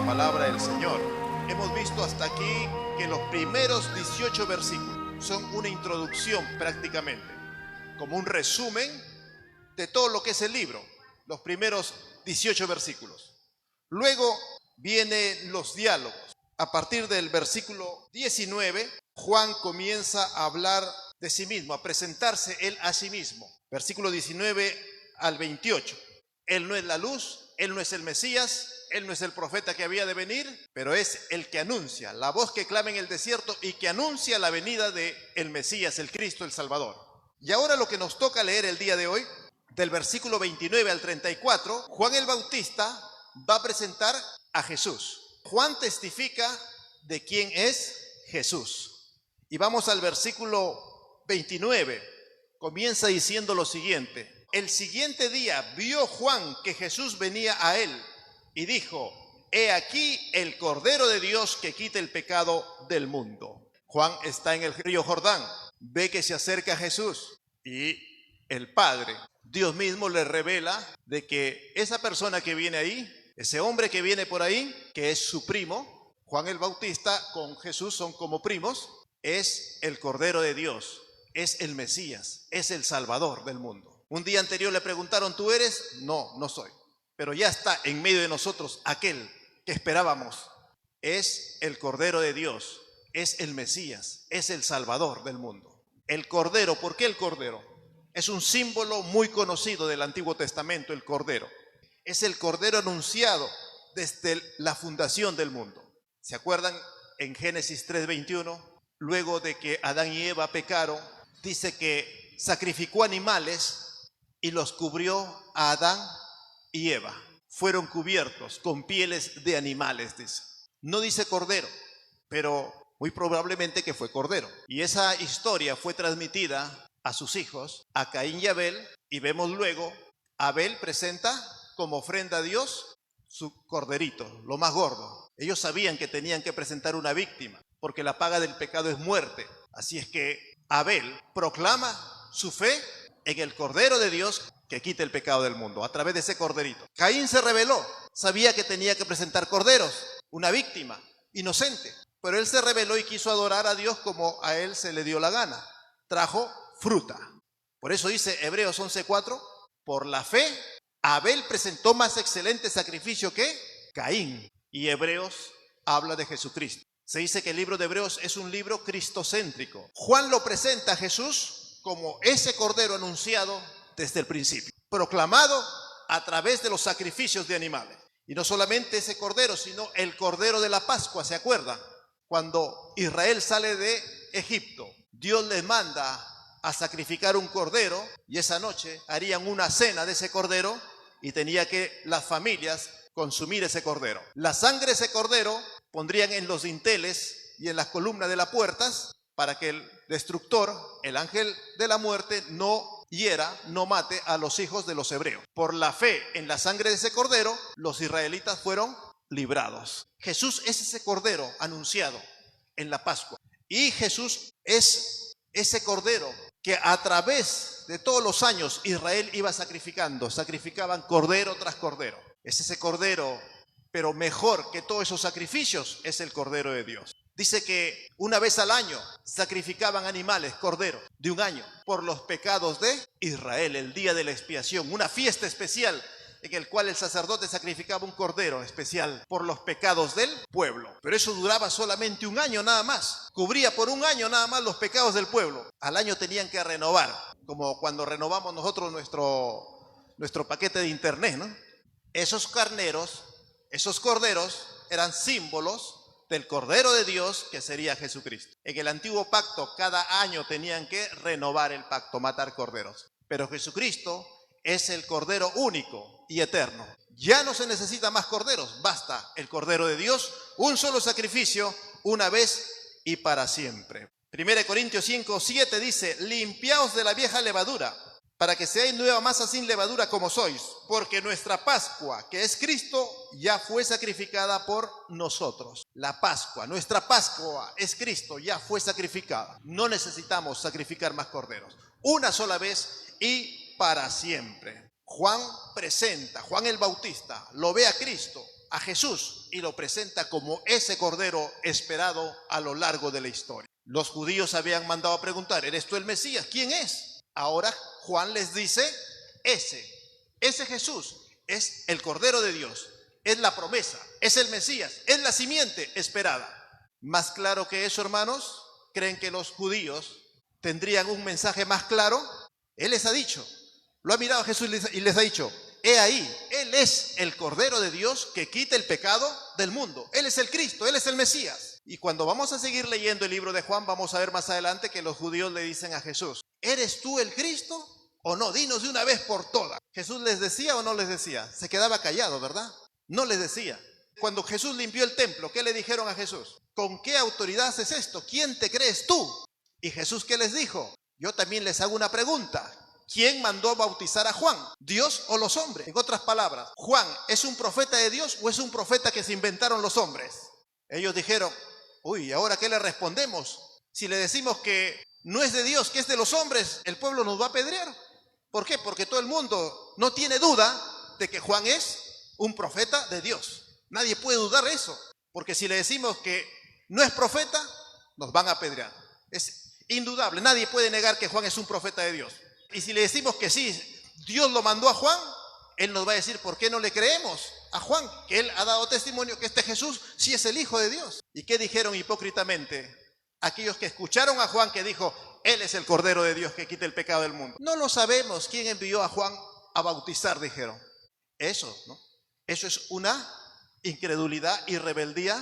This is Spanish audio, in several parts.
la palabra del Señor. Hemos visto hasta aquí que los primeros 18 versículos son una introducción prácticamente, como un resumen de todo lo que es el libro, los primeros 18 versículos. Luego vienen los diálogos. A partir del versículo 19, Juan comienza a hablar de sí mismo, a presentarse él a sí mismo. Versículo 19 al 28. Él no es la luz, él no es el Mesías, él no es el profeta que había de venir, pero es el que anuncia, la voz que clama en el desierto y que anuncia la venida de el Mesías, el Cristo, el Salvador. Y ahora lo que nos toca leer el día de hoy, del versículo 29 al 34, Juan el Bautista va a presentar a Jesús. Juan testifica de quién es Jesús. Y vamos al versículo 29. Comienza diciendo lo siguiente: el siguiente día vio Juan que Jesús venía a él y dijo: he aquí el Cordero de Dios que quita el pecado del mundo. Juan está en el río Jordán, ve que se acerca a Jesús y el Padre, Dios mismo, le revela de que esa persona que viene ahí, ese hombre que viene por ahí, que es su primo, Juan el Bautista con Jesús son como primos, es el Cordero de Dios, es el Mesías, es el Salvador del mundo. Un día anterior le preguntaron: ¿tú eres? No, no soy. Pero ya está en medio de nosotros aquel que esperábamos. Es el Cordero de Dios, es el Mesías, es el Salvador del mundo. El Cordero, ¿por qué el Cordero? Es un símbolo muy conocido del Antiguo Testamento, el Cordero. Es el Cordero anunciado desde la fundación del mundo. ¿Se acuerdan? En Génesis 3:21, luego de que Adán y Eva pecaron, dice que sacrificó animales y los cubrió a Adán y Eva. Fueron cubiertos con pieles de animales, dice. No dice cordero, pero muy probablemente que fue cordero. Y esa historia fue transmitida a sus hijos, a Caín y Abel, y vemos luego, Abel presenta como ofrenda a Dios su corderito, lo más gordo. Ellos sabían que tenían que presentar una víctima, porque la paga del pecado es muerte. Así es que Abel proclama su fe en el Cordero de Dios que quita el pecado del mundo, a través de ese corderito. Caín se rebeló, sabía que tenía que presentar corderos, una víctima inocente, pero él se rebeló y quiso adorar a Dios como a él se le dio la gana. Trajo fruta. Por eso dice Hebreos 11:4, por la fe Abel presentó más excelente sacrificio que Caín. Y Hebreos habla de Jesucristo. Se dice que el libro de Hebreos es un libro cristocéntrico. Juan lo presenta a Jesús como ese Cordero anunciado desde el principio, proclamado a través de los sacrificios de animales. Y no solamente ese Cordero, sino el Cordero de la Pascua. ¿Se acuerdan? Cuando Israel sale de Egipto, Dios les manda a sacrificar un cordero y esa noche harían una cena de ese cordero y tenía que las familias consumir ese cordero. La sangre de ese cordero pondrían en los dinteles y en las columnas de las puertas para que el destructor, el ángel de la muerte, no hiera, no mate a los hijos de los hebreos. Por la fe en la sangre de ese cordero, los israelitas fueron librados. Jesús es ese cordero anunciado en la Pascua. Y Jesús es ese cordero que a través de todos los años Israel iba sacrificando. Sacrificaban cordero tras cordero. Es ese cordero, pero mejor que todos esos sacrificios es el Cordero de Dios. Dice que una vez al año sacrificaban animales, cordero, de un año, por los pecados de Israel, el día de la expiación, una fiesta especial en el cual el sacerdote sacrificaba un cordero especial por los pecados del pueblo. Pero eso duraba solamente un año nada más. Cubría por un año nada más los pecados del pueblo. Al año tenían que renovar, como cuando renovamos nosotros nuestro paquete de internet, ¿no? Esos carneros, esos corderos eran símbolos del Cordero de Dios que sería Jesucristo. En el antiguo pacto cada año tenían que renovar el pacto, matar corderos. Pero Jesucristo es el Cordero único y eterno. Ya no se necesita más corderos, basta el Cordero de Dios, un solo sacrificio, una vez y para siempre. 1 Corintios 5:7 dice: limpiaos de la vieja levadura, para que seáis nueva masa sin levadura como sois, porque nuestra Pascua, que es Cristo, ya fue sacrificada por nosotros. La Pascua, nuestra Pascua es Cristo, ya fue sacrificada. No necesitamos sacrificar más corderos. Una sola vez y para siempre. Juan el Bautista, lo ve a Cristo a Jesús y lo presenta como ese cordero esperado a lo largo de la historia. Los judíos habían mandado a preguntar, ¿eres tú el Mesías? ¿Quién es? Ahora Juan les dice, ese Jesús es el Cordero de Dios, es la promesa, es el Mesías, es la simiente esperada. Más claro que eso, hermanos, ¿creen que los judíos tendrían un mensaje más claro? Él les ha dicho, lo ha mirado a Jesús y les ha dicho, he ahí, Él es el Cordero de Dios que quita el pecado del mundo. Él es el Cristo, Él es el Mesías. Y cuando vamos a seguir leyendo el libro de Juan, vamos a ver más adelante que los judíos le dicen a Jesús, ¿eres tú el Cristo o no? Dinos de una vez por todas. ¿Jesús les decía o no les decía? Se quedaba callado, ¿verdad? No les decía. Cuando Jesús limpió el templo, ¿qué le dijeron a Jesús? ¿Con qué autoridad haces esto? ¿Quién te crees tú? Y Jesús, ¿qué les dijo? Yo también les hago una pregunta. ¿Quién mandó a bautizar a Juan? ¿Dios o los hombres? En otras palabras, ¿Juan es un profeta de Dios o es un profeta que se inventaron los hombres? Ellos dijeron, uy, ¿ahora qué le respondemos? Si le decimos que no es de Dios, que es de los hombres, el pueblo nos va a apedrear. ¿Por qué? Porque todo el mundo no tiene duda de que Juan es un profeta de Dios. Nadie puede dudar de eso, porque si le decimos que no es profeta, nos van a apedrear. Es indudable, nadie puede negar que Juan es un profeta de Dios. Y si le decimos que sí, Dios lo mandó a Juan, Él nos va a decir, ¿por qué no le creemos a Juan? Que Él ha dado testimonio que este Jesús sí es el Hijo de Dios. ¿Y qué dijeron hipócritamente aquellos que escucharon a Juan que dijo, Él es el Cordero de Dios que quita el pecado del mundo? No lo sabemos quién envió a Juan a bautizar, dijeron. Eso, ¿no? Eso es una incredulidad y rebeldía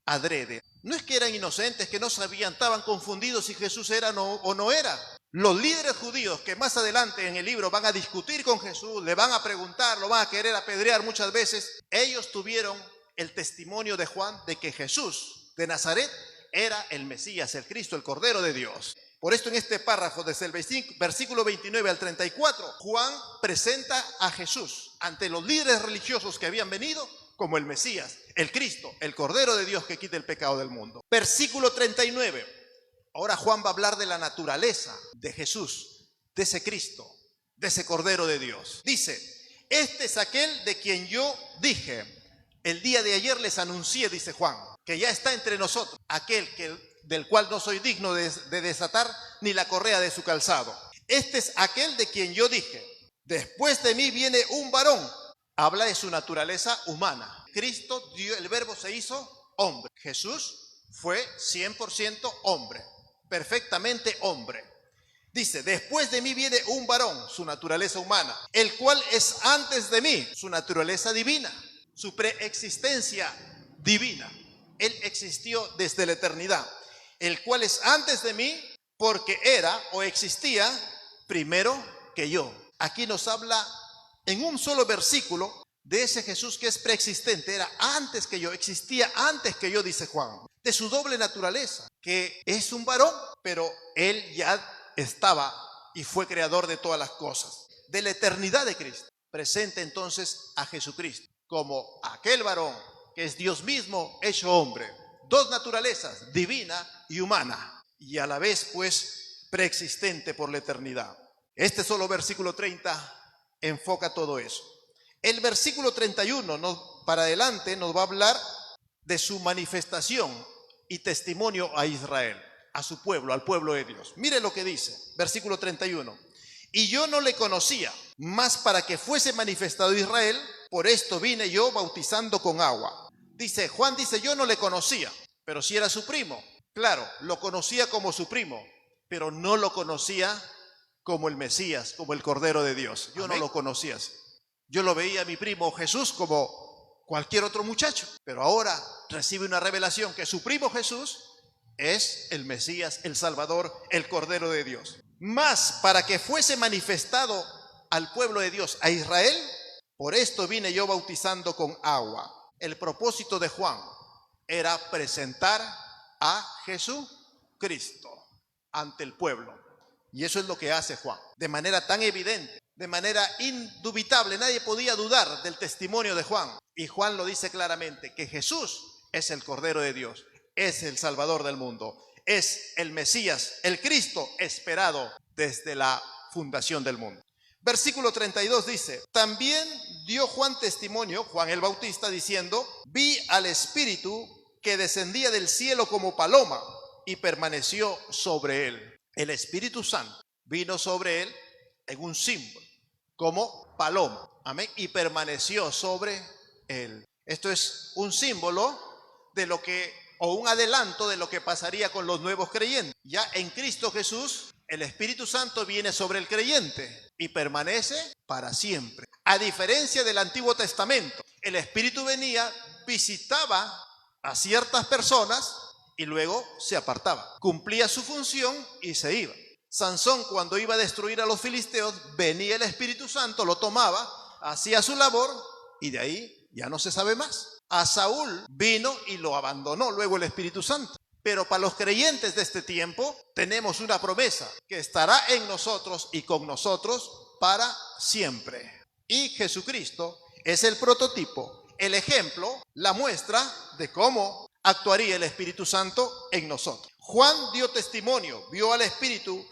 adrede. No es que eran inocentes, que no sabían, estaban confundidos si Jesús era o no era. Los líderes judíos que más adelante en el libro van a discutir con Jesús, le van a preguntar, lo van a querer apedrear muchas veces, ellos tuvieron el testimonio de Juan de que Jesús de Nazaret era el Mesías, el Cristo, el Cordero de Dios. Por esto en este párrafo, desde el versículo 29 al 34, Juan presenta a Jesús ante los líderes religiosos que habían venido como el Mesías, el Cristo, el Cordero de Dios que quita el pecado del mundo. Versículo 39. Ahora Juan va a hablar de la naturaleza de Jesús, de ese Cristo, de ese Cordero de Dios. Dice, este es aquel de quien yo dije, el día de ayer les anuncié, dice Juan, que ya está entre nosotros, aquel del cual no soy digno de desatar ni la correa de su calzado. Este es aquel de quien yo dije, después de mí viene un varón. Habla de su naturaleza humana. Cristo, el verbo se hizo hombre. Jesús fue 100% hombre, perfectamente hombre. Dice, después de mí viene un varón, su naturaleza humana, el cual es antes de mí, su naturaleza divina, su preexistencia divina. Él existió desde la eternidad, el cual es antes de mí porque era o existía primero que yo. Aquí nos habla en un solo versículo de ese Jesús que es preexistente, era antes que yo, existía antes que yo, dice Juan, de su doble naturaleza, que es un varón, pero Él ya estaba y fue creador de todas las cosas, de la eternidad de Cristo. Presenta entonces a Jesucristo como aquel varón que es Dios mismo hecho hombre, dos naturalezas, divina y humana, y a la vez pues preexistente por la eternidad. Este solo versículo 30 enfoca todo eso. El versículo 31 para adelante nos va a hablar de su manifestación y testimonio a Israel, a su pueblo, al pueblo de Dios. Mire lo que dice, versículo 31. Y yo no le conocía, mas para que fuese manifestado Israel, por esto vine yo bautizando con agua. Dice, Juan dice, yo no le conocía, pero sí era su primo. Claro, lo conocía como su primo, pero no lo conocía como el Mesías, como el Cordero de Dios. Yo no lo conocía así. Yo lo veía a mi primo Jesús como cualquier otro muchacho, pero ahora recibe una revelación que su primo Jesús es el Mesías, el Salvador, el Cordero de Dios. Mas para que fuese manifestado al pueblo de Dios, a Israel, por esto vine yo bautizando con agua. El propósito de Juan era presentar a Jesucristo ante el pueblo. Y eso es lo que hace Juan, de manera tan evidente, de manera indubitable. Nadie podía dudar del testimonio de Juan. Y Juan lo dice claramente, que Jesús es el Cordero de Dios, es el Salvador del mundo, es el Mesías, el Cristo esperado desde la fundación del mundo. Versículo 32 dice, también dio Juan testimonio, Juan el Bautista, diciendo, vi al Espíritu que descendía del cielo como paloma y permaneció sobre él. El Espíritu Santo vino sobre él en un símbolo, como paloma, amén, y permaneció sobre él. Esto es un símbolo de lo que, o un adelanto de lo que pasaría con los nuevos creyentes. Ya en Cristo Jesús, el Espíritu Santo viene sobre el creyente y permanece para siempre. A diferencia del Antiguo Testamento, el Espíritu venía, visitaba a ciertas personas y luego se apartaba. Cumplía su función y se iba. Sansón, cuando iba a destruir a los filisteos, venía el Espíritu Santo, lo tomaba, hacía su labor y de ahí ya no se sabe más. A Saúl vino y lo abandonó luego el Espíritu Santo. Pero para los creyentes de este tiempo tenemos una promesa que estará en nosotros y con nosotros para siempre. Y Jesucristo es el prototipo, el ejemplo, la muestra de cómo actuaría el Espíritu Santo en nosotros. Juan dio testimonio, vio al Espíritu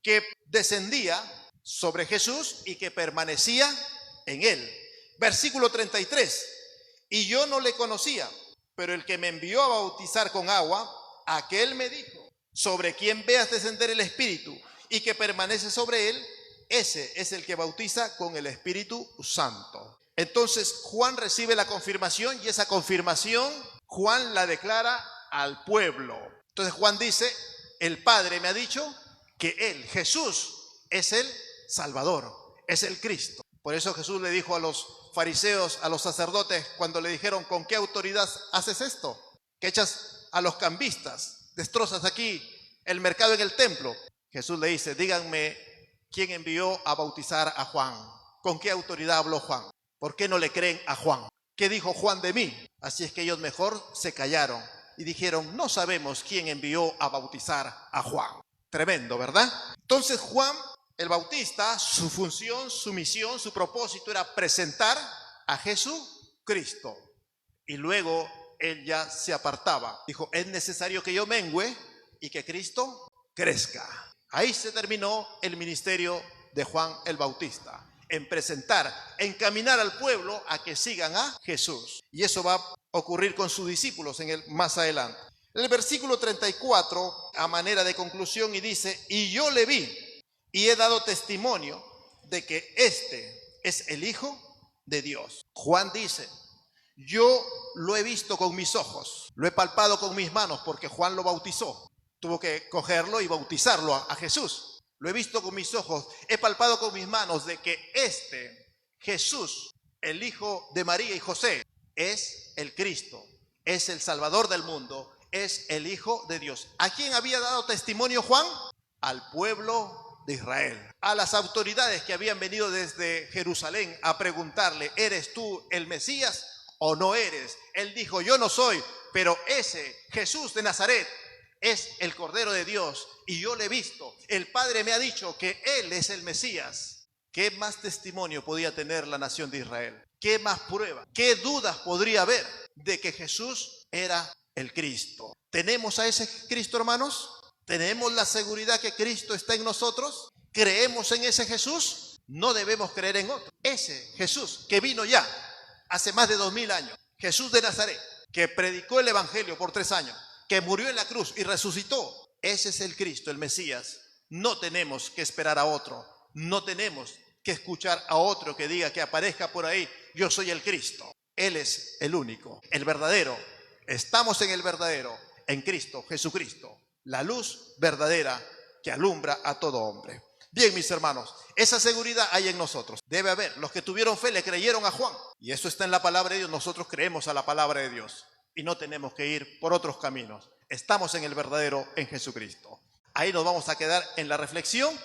que descendía sobre Jesús y que permanecía en él. Versículo 33. Y yo no le conocía, pero el que me envió a bautizar con agua, aquel me dijo, sobre quien veas descender el Espíritu y que permanece sobre él, ese es el que bautiza con el Espíritu Santo. Entonces Juan recibe la confirmación y esa confirmación Juan la declara al pueblo. Entonces Juan dice, el Padre me ha dicho que él, Jesús, es el Salvador, es el Cristo. Por eso Jesús le dijo a los fariseos, a los sacerdotes, cuando le dijeron, ¿con qué autoridad haces esto? Que echas a los cambistas, destrozas aquí el mercado en el templo. Jesús le dice, díganme quién envió a bautizar a Juan. ¿Con qué autoridad habló Juan? ¿Por qué no le creen a Juan? ¿Qué dijo Juan de mí? Así es que ellos mejor se callaron y dijeron, no sabemos quién envió a bautizar a Juan. Tremendo, ¿verdad? Entonces Juan el Bautista, su función, su misión, su propósito era presentar a Jesucristo. Y luego él ya se apartaba. Dijo, es necesario que yo mengüe y que Cristo crezca. Ahí se terminó el ministerio de Juan el Bautista. En presentar, encaminar al pueblo a que sigan a Jesús. Y eso va a ocurrir con sus discípulos más adelante. El versículo 34, a manera de conclusión, y dice, y yo le vi y he dado testimonio de que este es el Hijo de Dios. Juan dice, yo lo he visto con mis ojos, lo he palpado con mis manos, porque Juan lo bautizó. Tuvo que cogerlo y bautizarlo a Jesús. Lo he visto con mis ojos, he palpado con mis manos de que este Jesús, el Hijo de María y José, es el Cristo, es el Salvador del mundo, es el Hijo de Dios. ¿A quién había dado testimonio Juan? Al pueblo de Israel, a las autoridades que habían venido desde Jerusalén a preguntarle, ¿eres tú el Mesías o no eres? Él dijo, yo no soy, pero ese Jesús de Nazaret es el Cordero de Dios y yo le he visto. El Padre me ha dicho que Él es el Mesías. ¿Qué más testimonio podía tener la nación de Israel? ¿Qué más prueba? ¿Qué dudas podría haber de que Jesús era el Cristo? ¿Tenemos a ese Cristo, hermanos? ¿Tenemos la seguridad que Cristo está en nosotros? ¿Creemos en ese Jesús? No debemos creer en otro. Ese Jesús que vino ya hace más de 2000 años, Jesús de Nazaret, que predicó el Evangelio por 3 años, que murió en la cruz y resucitó. Ese es el Cristo, el Mesías. No tenemos que esperar a otro. No tenemos que escuchar a otro que diga, que aparezca por ahí, yo soy el Cristo. Él es el único, el verdadero. Estamos en el verdadero, en Cristo, Jesucristo. La luz verdadera que alumbra a todo hombre. Bien, mis hermanos, esa seguridad hay en nosotros. Debe haber. Los que tuvieron fe le creyeron a Juan. Y eso está en la palabra de Dios. Nosotros creemos a la palabra de Dios. Y no tenemos que ir por otros caminos. Estamos en el verdadero, en Jesucristo. Ahí nos vamos a quedar en la reflexión.